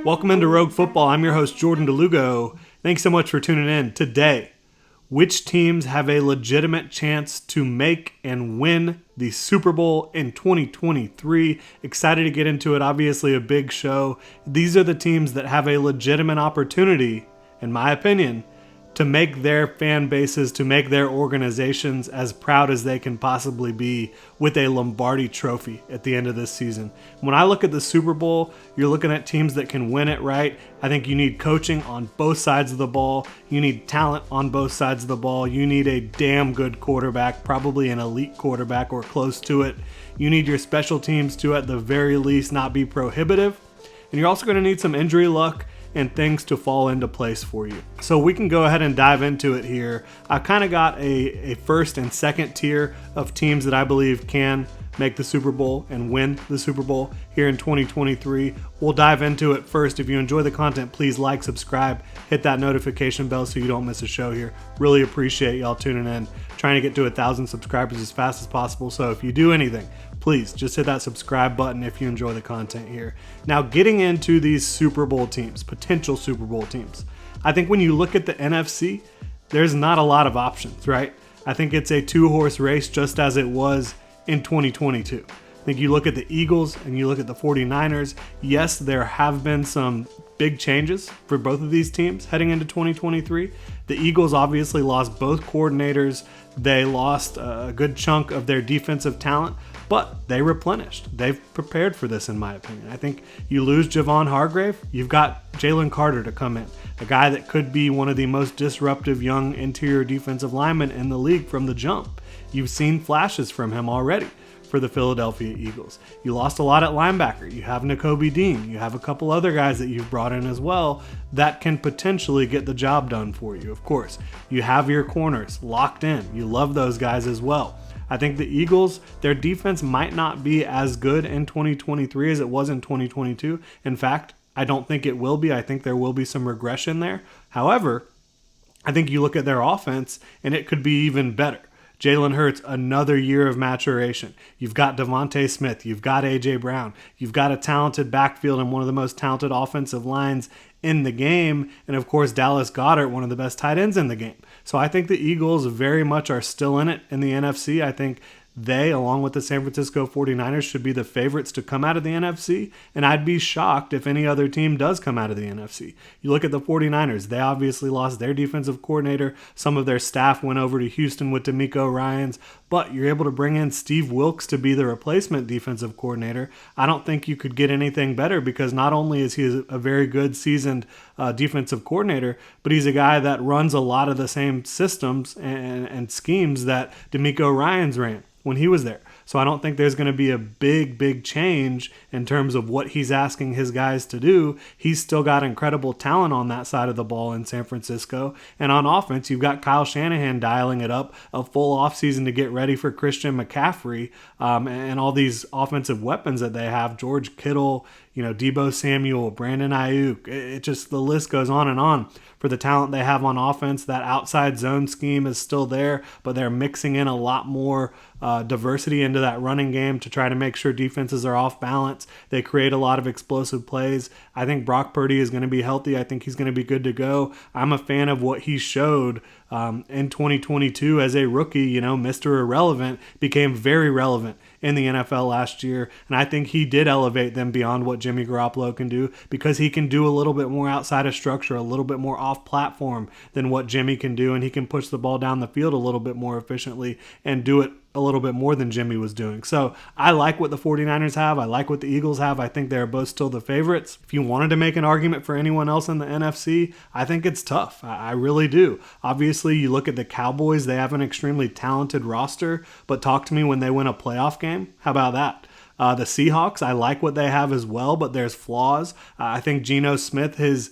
Welcome into Rogue Football. I'm your host, Jordan Lugo. Thanks so much for tuning in. Today, which teams have a legitimate chance to make and win the Super Bowl in 2023? Excited to get into it. Obviously, a big show. These are the teams that have a legitimate opportunity, in my opinion, to make their fan bases, to make their organizations as proud as they can possibly be with a Lombardi trophy at the end of this season. When I look at the Super Bowl, you're looking at teams that can win it, right? I think you need coaching on both sides of the ball. You need talent on both sides of the ball. You need a damn good quarterback, probably an elite quarterback or close to it. You need your special teams to, at the very least, not be prohibitive. And you're also going to need some injury luck and things to fall into place for you. So we can go ahead and dive into it here. I've kind of got a first and second tier of teams that I believe can make the Super Bowl and win the Super Bowl here in 2023. We'll dive into it first. If you enjoy the content, please like, subscribe, hit that notification bell so you don't miss a show here. Really appreciate y'all tuning in. Trying to get to 1,000 subscribers as fast as possible. So if you do anything, please just hit that subscribe button if you enjoy the content here. Now, getting into these Super Bowl teams, potential Super Bowl teams, I think when you look at the NFC, there's not a lot of options, right? I think it's a two-horse race just as it was in 2022. I think you look at the Eagles and you look at the 49ers. Yes, there have been some big changes for both of these teams heading into 2023. The Eagles obviously lost both coordinators. They lost a good chunk of their defensive talent, but they replenished. They've prepared for this, in my opinion. I think you lose Javon Hargrave, you've got Jalen Carter to come in, a guy that could be one of the most disruptive young interior defensive linemen in the league from the jump. You've seen flashes from him already for the Philadelphia Eagles. You lost a lot at linebacker. You have Nakobe Dean. You have a couple other guys that you've brought in as well that can potentially get the job done for you. Of course, you have your corners locked in. You love those guys as well. I think the Eagles, their defense might not be as good in 2023 as it was in 2022. In fact, I don't think it will be. I think there will be some regression there. However, I think you look at their offense and it could be even better. Jalen Hurts, another year of maturation. You've got Devontae Smith. You've got A.J. Brown. You've got a talented backfield and one of the most talented offensive lines in the game. And, of course, Dallas Goedert, one of the best tight ends in the game. So I think the Eagles very much are still in it in the NFC. I think they, along with the San Francisco 49ers, should be the favorites to come out of the NFC, and I'd be shocked if any other team does come out of the NFC. You look at the 49ers, they obviously lost their defensive coordinator. Some of their staff went over to Houston with D'Amico Ryans, but you're able to bring in Steve Wilks to be the replacement defensive coordinator. I don't think you could get anything better because not only is he a very good seasoned defensive coordinator, but he's a guy that runs a lot of the same systems and schemes that D'Amico Ryans ran when he was there. So I don't think there's going to be a big change in terms of what he's asking his guys to do. He's still got incredible talent on that side of the ball in San Francisco. And on offense, you've got Kyle Shanahan dialing it up, a full offseason to get ready for Christian McCaffrey and all these offensive weapons that they have. George Kittle, Deebo Samuel, Brandon Ayuk. It just, the list goes on and on for the talent they have on offense. That outside zone scheme is still there, but they're mixing in a lot more diversity into that running game to try to make sure defenses are off balance. They create a lot of explosive plays. I think Brock Purdy is going to be healthy. I think he's going to be good to go. I'm a fan of what he showed in 2022 as a rookie. Mr. Irrelevant became very relevant in the NFL last year, and I think he did elevate them beyond what Jimmy Garoppolo can do because he can do a little bit more outside of structure, a little bit more off-platform than what Jimmy can do, and he can push the ball down the field a little bit more efficiently and do it a little bit more than Jimmy was doing. So I like what the 49ers have. I like what the Eagles have. I think they're both still the favorites. If you wanted to make an argument for anyone else in the NFC, I think it's tough. I really do. Obviously, you look at the Cowboys. They have an extremely talented roster, but talk to me when they win a playoff game. How about that? The Seahawks, I like what they have as well, but there's flaws. I think Geno Smith, his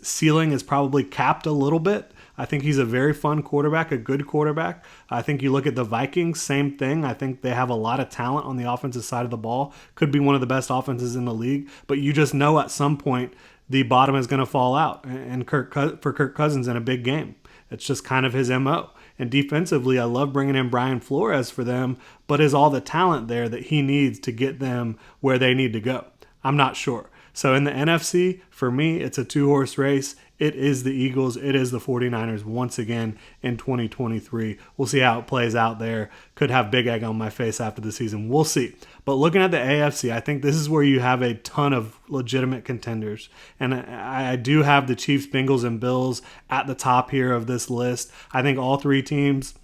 ceiling is probably capped a little bit. I think he's a very fun quarterback, a good quarterback. I think you look at the Vikings, same thing. I think they have a lot of talent on the offensive side of the ball. Could be one of the best offenses in the league, but you just know at some point the bottom is going to fall out and for Kirk Cousins in a big game. It's just kind of his MO. And defensively, I love bringing in Brian Flores for them, but is all the talent there that he needs to get them where they need to go? I'm not sure. So in the NFC, for me, it's a two-horse race. It is the Eagles. It is the 49ers once again in 2023. We'll see how it plays out there. Could have big egg on my face after the season. We'll see. But looking at the AFC, I think this is where you have a ton of legitimate contenders. And I do have the Chiefs, Bengals, and Bills at the top here of this list. I think all three teams,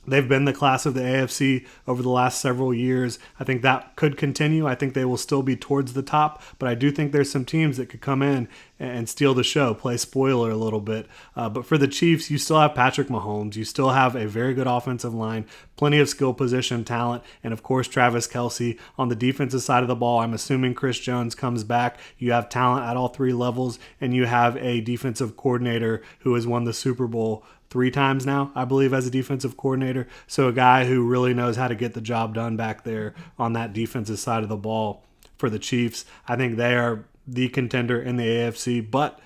they've been the class of the AFC over the last several years. I think that could continue. I think they will still be towards the top, but I do think there's some teams that could come in and steal the show, play spoiler a little bit. But for the Chiefs, you still have Patrick Mahomes. You still have a very good offensive line, plenty of skill position talent, and of course Travis Kelce. On the defensive side of the ball, I'm assuming Chris Jones comes back. You have talent at all three levels, and you have a defensive coordinator who has won the Super Bowl 3 times now, I believe, as a defensive coordinator. So a guy who really knows how to get the job done back there on that defensive side of the ball for the Chiefs. I think they are the contender in the AFC, but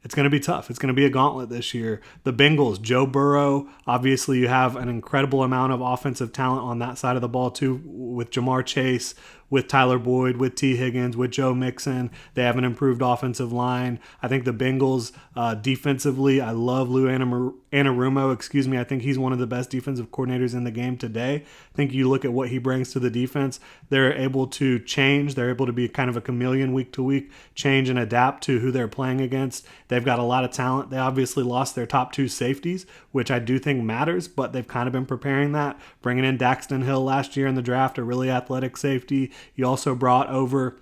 it's going to be tough. It's going to be a gauntlet this year. The Bengals, Joe Burrow, obviously you have an incredible amount of offensive talent on that side of the ball too, with Jamar Chase, with Tyler Boyd, with T. Higgins, with Joe Mixon. They have an improved offensive line. I think the Bengals defensively, I love Lou Anarumo. I think he's one of the best defensive coordinators in the game today. I think you look at what he brings to the defense. They're able to change. They're able to be kind of a chameleon week to week, change and adapt to who they're playing against. They've got a lot of talent. They obviously lost their top 2 safeties, which I do think matters, but they've kind of been preparing that. Bringing in Daxton Hill last year in the draft, a really athletic safety. You also brought over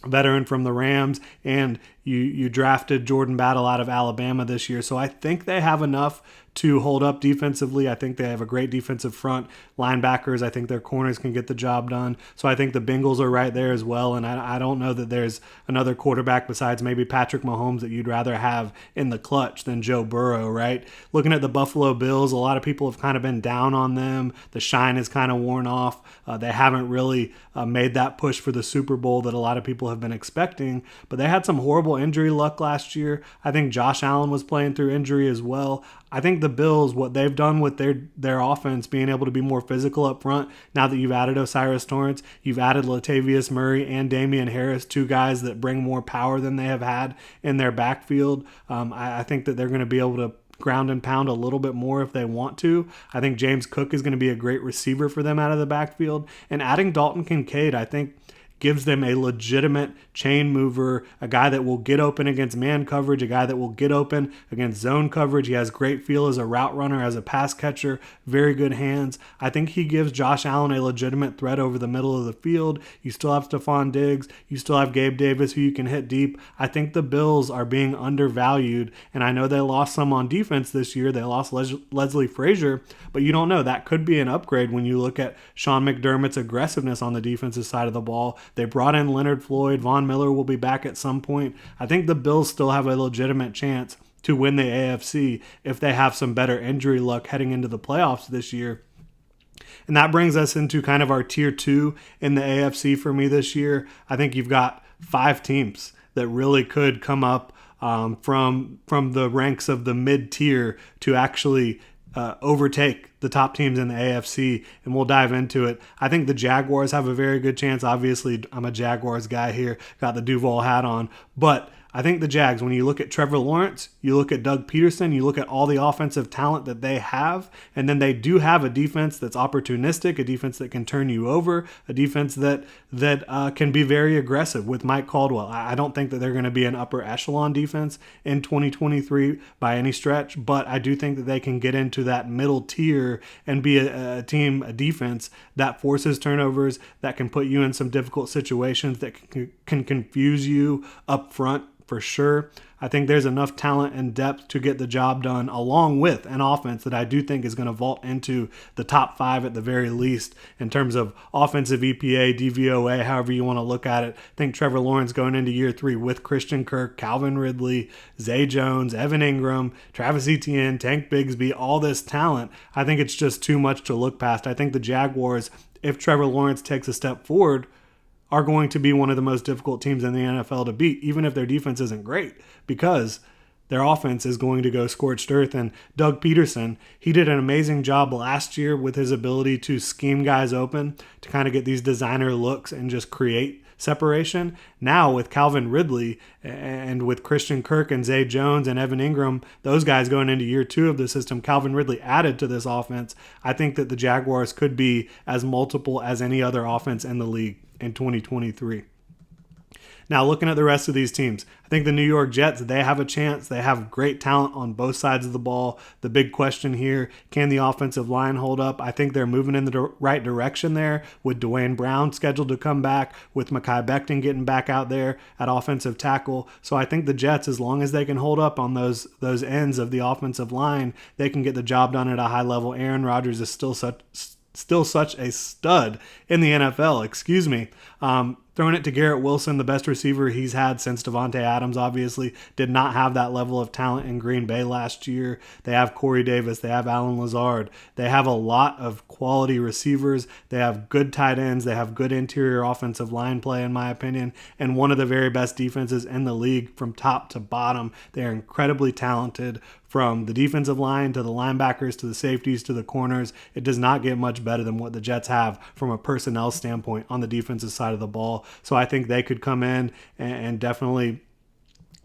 a veteran from the Rams, and you drafted Jordan Battle out of Alabama this year. So I think they have enough to hold up defensively. I think they have a great defensive front. Linebackers, I think their corners can get the job done. So I think the Bengals are right there as well. And I don't know that there's another quarterback besides maybe Patrick Mahomes that you'd rather have in the clutch than Joe Burrow, right? Looking at the Buffalo Bills, a lot of people have kind of been down on them. The shine is kind of worn off. They haven't really made that push for the Super Bowl that a lot of people have been expecting. But they had some horrible injury luck last year. I think Josh Allen was playing through injury as well. I think the Bills, what they've done with their offense, being able to be more physical up front, now that you've added O'Cyrus Torrence, you've added Latavius Murray and Damian Harris, 2 guys that bring more power than they have had in their backfield. I think that they're going to be able to ground and pound a little bit more if they want to. I think James Cook is going to be a great receiver for them out of the backfield. And adding Dalton Kincaid, I think, gives them a legitimate chain mover, a guy that will get open against man coverage, a guy that will get open against zone coverage. He has great feel as a route runner, as a pass catcher, very good hands. I think he gives Josh Allen a legitimate threat over the middle of the field. You still have Stephon Diggs. You still have Gabe Davis, who you can hit deep. I think the Bills are being undervalued, and I know they lost some on defense this year. They lost Leslie Frazier, but you don't know. That could be an upgrade when you look at Sean McDermott's aggressiveness on the defensive side of the ball. They brought in Leonard Floyd. Von Miller will be back at some point. I think the Bills still have a legitimate chance to win the AFC if they have some better injury luck heading into the playoffs this year. And that brings us into kind of our tier 2 in the AFC for me this year. I think you've got 5 teams that really could come up from the ranks of the mid-tier to actually overtake the top teams in the AFC, and we'll dive into it. I think the Jaguars have a very good chance. Obviously, I'm a Jaguars guy here, got the Duval hat on, but I think the Jags, when you look at Trevor Lawrence, you look at Doug Peterson, you look at all the offensive talent that they have, and then they do have a defense that's opportunistic, a defense that can turn you over, a defense that can be very aggressive with Mike Caldwell. I don't think that they're going to be an upper echelon defense in 2023 by any stretch, but I do think that they can get into that middle tier and be a defense that forces turnovers, that can put you in some difficult situations, that can confuse you up front. For sure. I think there's enough talent and depth to get the job done, along with an offense that I do think is going to vault into the top 5 at the very least in terms of offensive EPA, DVOA, however you want to look at it. I think Trevor Lawrence going into year 3 with Christian Kirk, Calvin Ridley, Zay Jones, Evan Ingram, Travis Etienne, Tank Bigsby, all this talent. I think it's just too much to look past. I think the Jaguars, if Trevor Lawrence takes a step forward, are going to be one of the most difficult teams in the NFL to beat, even if their defense isn't great, because their offense is going to go scorched earth. And Doug Peterson, he did an amazing job last year with his ability to scheme guys open, to kind of get these designer looks and just create separation. Now with Calvin Ridley and with Christian Kirk and Zay Jones and Evan Ingram, those guys going into year 2 of the system, Calvin Ridley added to this offense. I think that the Jaguars could be as multiple as any other offense in the league in 2023. Now, looking at the rest of these teams, I think the New York Jets, they have a chance. They have great talent on both sides of the ball. The big question here, can the offensive line hold up? I think they're moving in the right direction there with Dwayne Brown scheduled to come back, with Mekhi Becton getting back out there at offensive tackle. So I think the Jets, as long as they can hold up on those ends of the offensive line, they can get the job done at a high level. Aaron Rodgers is still such a stud in the NFL, Throwing it to Garrett Wilson, the best receiver he's had since Devontae Adams, obviously, did not have that level of talent in Green Bay last year. They have Corey Davis. They have Allen Lazard. They have a lot of quality receivers. They have good tight ends. They have good interior offensive line play, in my opinion, and one of the very best defenses in the league from top to bottom. They are incredibly talented. From the defensive line to the linebackers to the safeties to the corners, it does not get much better than what the Jets have from a personnel standpoint on the defensive side of the ball. So I think they could come in and definitely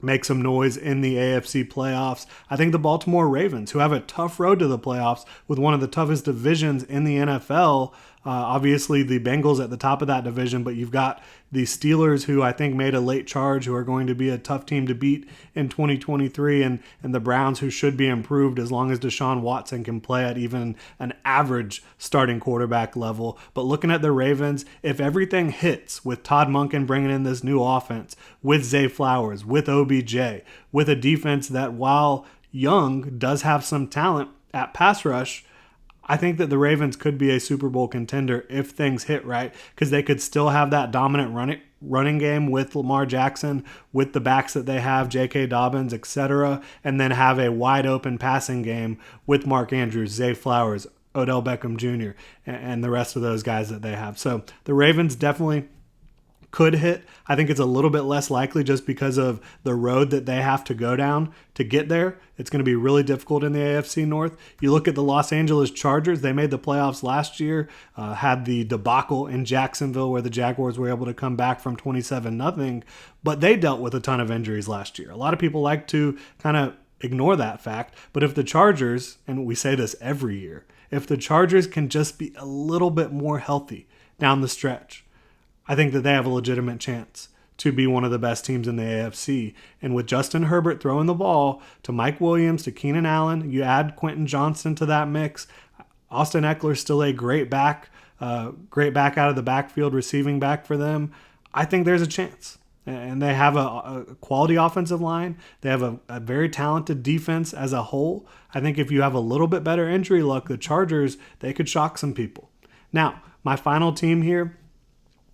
make some noise in the AFC playoffs. I think the Baltimore Ravens, who have a tough road to the playoffs with one of the toughest divisions in the NFL, obviously the Bengals at the top of that division, but you've got the Steelers, who I think made a late charge, who are going to be a tough team to beat in 2023, and the Browns, who should be improved as long as Deshaun Watson can play at even an average starting quarterback level. But looking at the Ravens, if everything hits with Todd Monken bringing in this new offense, with Zay Flowers, with OBJ, with a defense that, while young, does have some talent at pass rush, I think that the Ravens could be a Super Bowl contender if things hit right, because they could still have that dominant running game with Lamar Jackson, with the backs that they have, J.K. Dobbins, etc., and then have a wide open passing game with Mark Andrews, Zay Flowers, Odell Beckham Jr., and the rest of those guys that they have. So the Ravens definitely could hit. I think it's a little bit less likely just because of the road that they have to go down to get there. It's going to be really difficult in the AFC North. You look at the Los Angeles Chargers. They made the playoffs last year, had the debacle in Jacksonville where the Jaguars were able to come back from 27-0, but they dealt with a ton of injuries last year. A lot of people like to kind of ignore that fact, but if the Chargers, and we say this every year, if the Chargers can just be a little bit more healthy down the stretch, I think that they have a legitimate chance to be one of the best teams in the AFC. And with Justin Herbert throwing the ball to Mike Williams, to Keenan Allen, you add Quentin Johnston to that mix. Austin Eckler's still a great back out of the backfield, receiving back for them. I think there's a chance. And they have a quality offensive line. They have a very talented defense as a whole. I think if you have a little bit better injury luck, the Chargers, they could shock some people. Now, my final team here,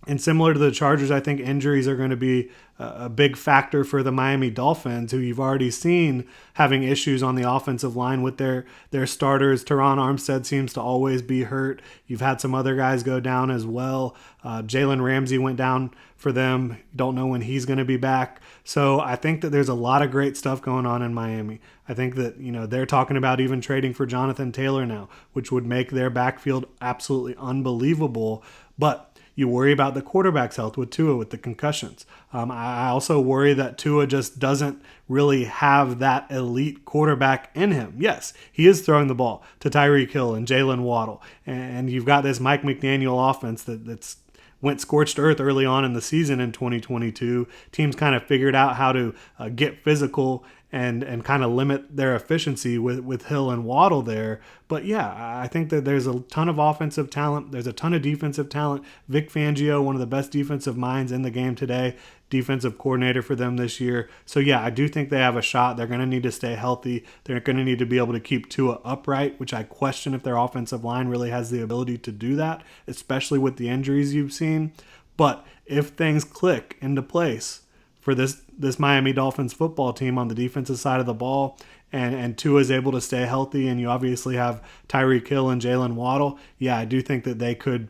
and similar to the Chargers, I think injuries are going to be a big factor for the Miami Dolphins, who you've already seen having issues on the offensive line with their starters. Teron Armstead seems to always be hurt. You've had some other guys go down as well. Jalen Ramsey went down for them. Don't know when he's going to be back. So I think that there's a lot of great stuff going on in Miami. I think that, they're talking about even trading for Jonathan Taylor now, which would make their backfield absolutely unbelievable. But you worry about the quarterback's health with Tua with the concussions. I also worry that Tua just doesn't really have that elite quarterback in him. Yes, he is throwing the ball to Tyreek Hill and Jalen Waddle. And you've got this Mike McDaniel offense that's went scorched earth early on in the season in 2022. Teams kind of figured out how to get physical and kind of limit their efficiency with Hill and Waddle there. But yeah, I think that there's a ton of offensive talent. There's a ton of defensive talent. Vic Fangio, one of the best defensive minds in the game today, defensive coordinator for them this year. So yeah, I do think they have a shot. They're going to need to stay healthy. They're going to need to be able to keep Tua upright, which I question if their offensive line really has the ability to do that, especially with the injuries you've seen. But if things click into place for this Miami Dolphins football team on the defensive side of the ball, and Tua is able to stay healthy, and you obviously have Tyreek Hill and Jalen Waddle, yeah, I do think that they could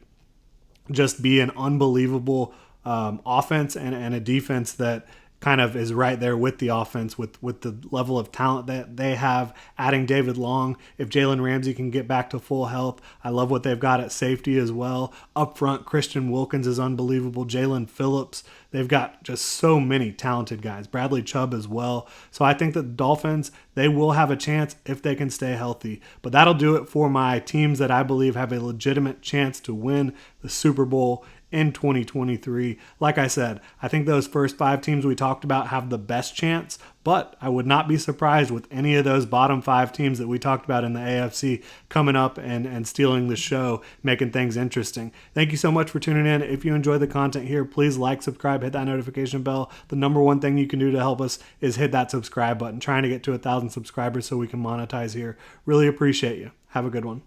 just be an unbelievable offense and a defense that kind of is right there with the offense with the level of talent that they have. Adding David Long, if Jalen Ramsey can get back to full health, I love what they've got at safety as well. Up front, Christian Wilkins is unbelievable. Jalen Phillips, they've got just so many talented guys. Bradley Chubb as well. So I think that the Dolphins, they will have a chance if they can stay healthy. But that'll do it for my teams that I believe have a legitimate chance to win the Super Bowl in 2023. Like I said, I think those first 5 teams we talked about have the best chance, but I would not be surprised with any of those bottom 5 teams that we talked about in the AFC coming up and stealing the show, making things interesting. Thank you so much for tuning in. If you enjoy the content here, please like, subscribe, hit that notification bell. The number one thing you can do to help us is hit that subscribe button. Trying to get to 1,000 subscribers so we can monetize here. Really appreciate you. Have a good one.